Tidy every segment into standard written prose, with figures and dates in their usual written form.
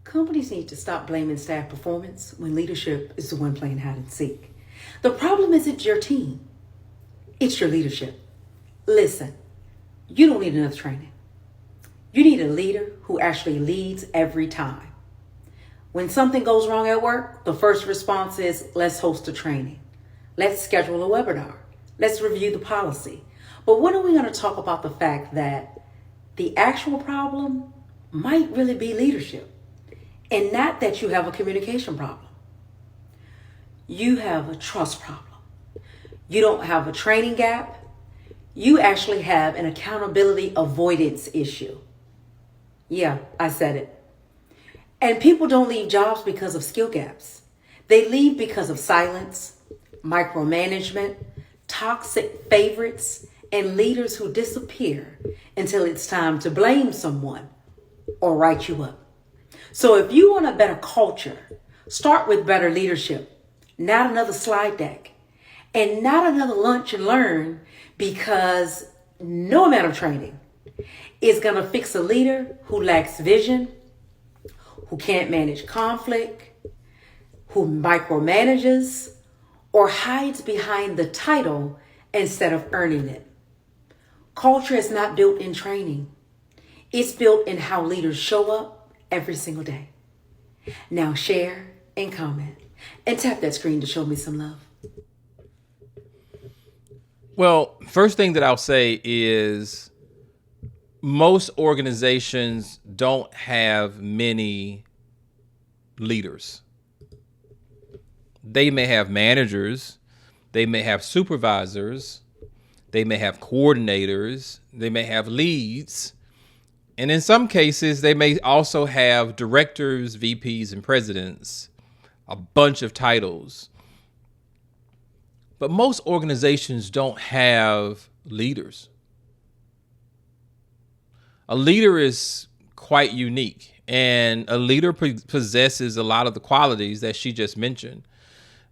Companies need to stop blaming staff performance when leadership is the one playing hide and seek. The problem isn't your team, it's your leadership. Listen, you don't need enough training. You need a leader who actually leads every time. When something goes wrong at work, the first response is, let's host a training. Let's schedule a webinar. Let's review the policy. But when are we going to talk about the fact that the actual problem might really be leadership and not that you have a communication problem? You have a trust problem. You don't have a training gap. You actually have an accountability avoidance issue. Yeah, I said it. And people don't leave jobs because of skill gaps. They leave because of silence, micromanagement, toxic favorites, and leaders who disappear until it's time to blame someone or write you up. So if you want a better culture, start with better leadership, not another slide deck, and not another lunch and learn, because no amount of training is going to fix a leader who lacks vision, who can't manage conflict, who micromanages, or hides behind the title instead of earning it. Culture is not built in training. It's built in how leaders show up every single day. Now share and comment and tap that screen to show me some love. Well, first thing that I'll say is most organizations don't have many leaders. They may have managers, they may have supervisors, they may have coordinators, they may have leads, and in some cases, they may also have directors, VPs, and presidents, a bunch of titles. But most organizations don't have leaders. A leader is quite unique, and a leader possesses a lot of the qualities that she just mentioned.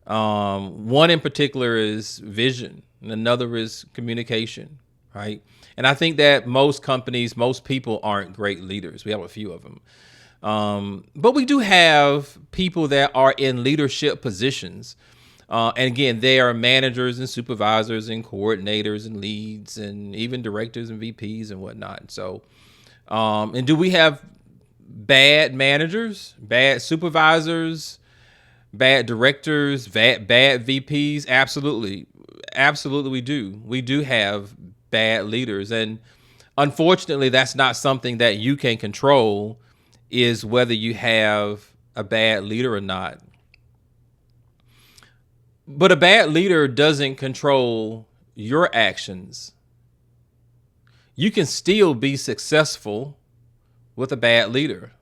One in particular is vision, and another is communication, right? And I think that most companies, most people aren't great leaders. We have a few of them. But we do have people that are in leadership positions. And again, they are managers and supervisors and coordinators and leads and even directors and VPs and whatnot. So, and do we have bad managers, bad supervisors, bad directors, bad VPs? Absolutely. Absolutely we do. We do have bad leaders. And unfortunately, that's not something that you can control, is whether you have a bad leader or not. But a bad leader doesn't control your actions. You can still be successful with a bad leader.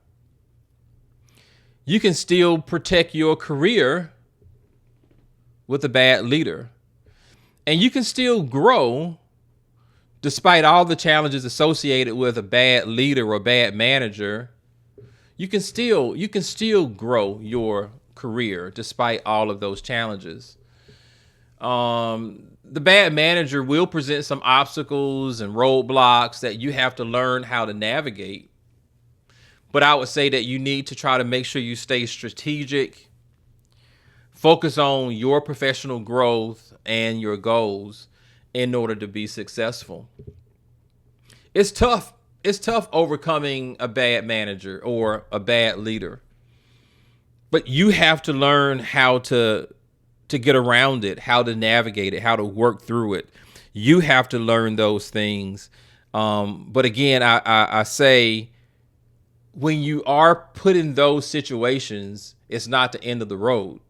You can still protect your career with a bad leader. And you can still grow despite all the challenges associated with a bad leader or bad manager. You can still grow your career despite all of those challenges. The bad manager will present some obstacles and roadblocks that you have to learn how to navigate. But I would say that you need to try to make sure you stay strategic, focus on your professional growth and your goals in order to be successful. It's tough. It's tough overcoming a bad manager or a bad leader. But you have to learn how to get around it, how to navigate it, how to work through it. You have to learn those things. But again, I say, when you are put in those situations, it's not the end of the road.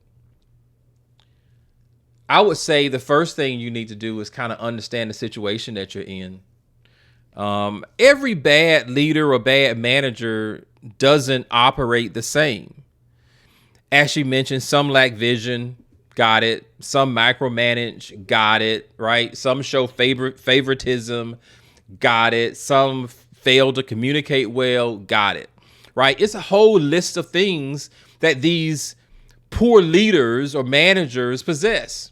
I would say the first thing you need to do is kind of understand the situation that you're in. Every bad leader or bad manager doesn't operate the same. As she mentioned, some lack vision, got it. Some micromanage, got it, right? Some show favoritism, got it. Some fail to communicate well, got it, right? It's a whole list of things that these poor leaders or managers possess.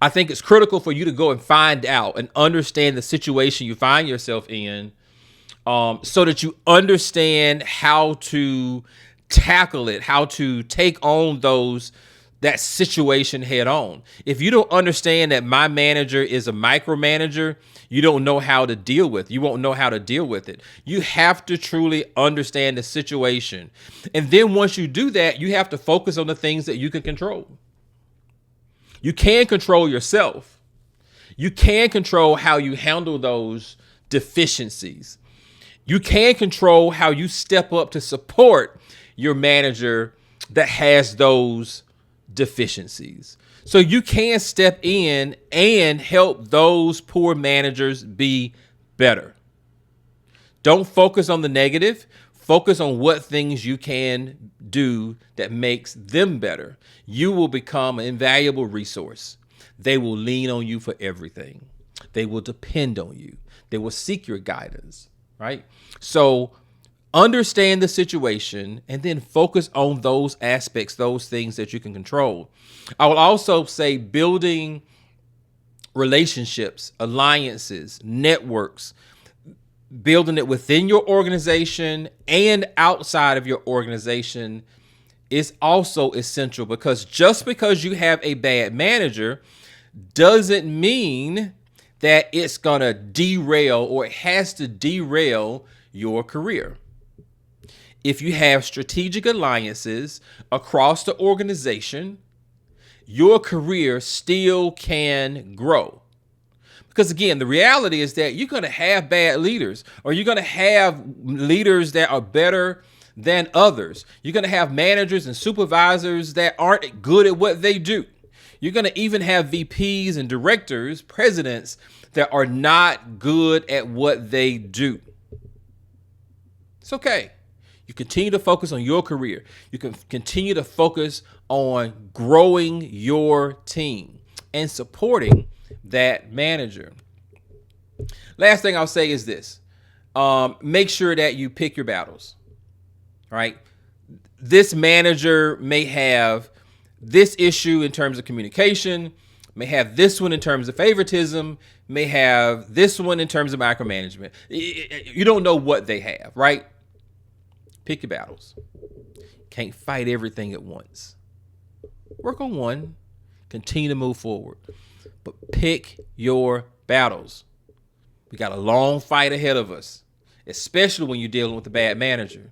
I think it's critical for you to go and find out and understand the situation you find yourself in, so that you understand how to tackle it, how to take on that situation head on. If you don't understand that my manager is a micromanager, you don't know how to deal with it. You won't know how to deal with it. You have to truly understand the situation. And then once you do that, you have to focus on the things that you can control. You can control yourself. You can control how you handle those deficiencies. You can control how you step up to support your manager that has those deficiencies. So you can step in and help those poor managers be better. Don't focus on the negative. Focus on what things you can do that makes them better. You will become an invaluable resource. They will lean on you for everything. They will depend on you. They will seek your guidance, right? So understand the situation and then focus on those aspects, those things that you can control. I will also say building relationships, alliances, networks, building it within your organization and outside of your organization is also essential, because just because you have a bad manager doesn't mean that it's going to derail, or it has to derail, your career. If you have strategic alliances across the organization, your career still can grow. Because again, the reality is that you're going to have bad leaders, or you're going to have leaders that are better than others. You're going to have managers and supervisors that aren't good at what they do. You're going to even have VPs and directors, presidents that are not good at what they do. It's okay. You continue to focus on your career. You can continue to focus on growing your team and supporting that manager. Last thing I'll say is this. Make sure that you pick your battles, right? This manager may have this issue in terms of communication, may have this one in terms of favoritism, may have this one in terms of micromanagement. You don't know what they have, right? Pick your battles. Can't fight everything at once. Work on one. Continue to move forward. But pick your battles. We got a long fight ahead of us, especially when you're dealing with a bad manager.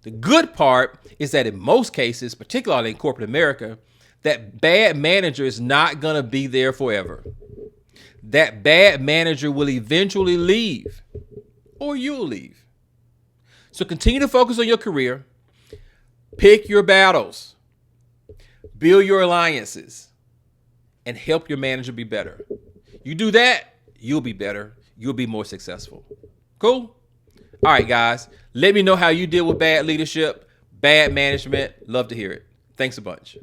The good part is that in most cases, particularly in corporate America, that bad manager is not going to be there forever. That bad manager will eventually leave, or you'll leave. So continue to focus on your career. Pick your battles. Build your alliances. And help your manager be better. You do that, you'll be better. You'll be more successful. Cool? All right, guys. Let me know how you deal with bad leadership, bad management. Love to hear it. Thanks a bunch.